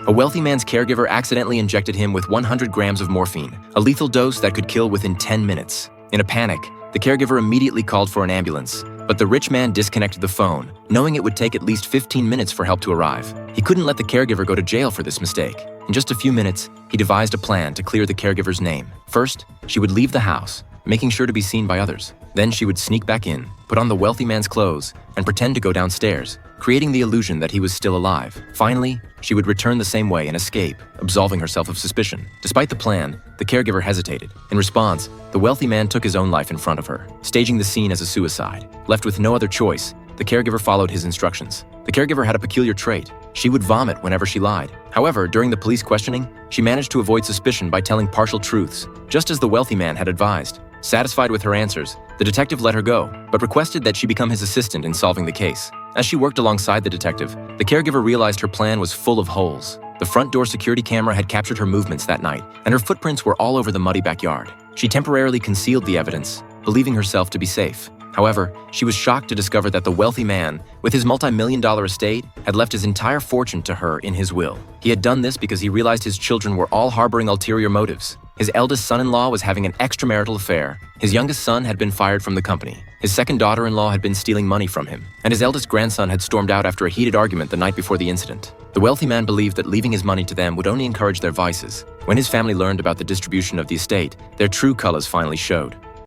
A wealthy man's caregiver accidentally injected him with 100 grams of morphine, a lethal dose that could kill within 10 minutes. In a panic, the caregiver immediately called for an ambulance, but the rich man disconnected the phone, knowing it would take at least 15 minutes for help to arrive. He couldn't let the caregiver go to jail for this mistake. In just a few minutes, he devised a plan to clear the caregiver's name. First, she would leave the house, making sure to be seen by others. Then she would sneak back in, put on the wealthy man's clothes, and pretend to go downstairs, creating the illusion that he was still alive. Finally, she would return the same way and escape, absolving herself of suspicion. Despite the plan, the caregiver hesitated. In response, the wealthy man took his own life in front of her, staging the scene as a suicide. Left with no other choice, the caregiver followed his instructions. The caregiver had a peculiar trait. She would vomit whenever she lied. However, during the police questioning, she managed to avoid suspicion by telling partial truths, just as the wealthy man had advised. Satisfied with her answers, the detective let her go, but requested that she become his assistant in solving the case. As she worked alongside the detective, the caregiver realized her plan was full of holes. The front door security camera had captured her movements that night, and her footprints were all over the muddy backyard. She temporarily concealed the evidence, believing herself to be safe. However, she was shocked to discover that the wealthy man, with his multi-million-dollar estate, had left his entire fortune to her in his will. He had done this because he realized his children were all harboring ulterior motives. His eldest son-in-law was having an extramarital affair. His youngest son had been fired from the company. His second daughter-in-law had been stealing money from him. And his eldest grandson had stormed out after a heated argument the night before the incident. The wealthy man believed that leaving his money to them would only encourage their vices. When his family learned about the distribution of the estate, their true colors finally showed.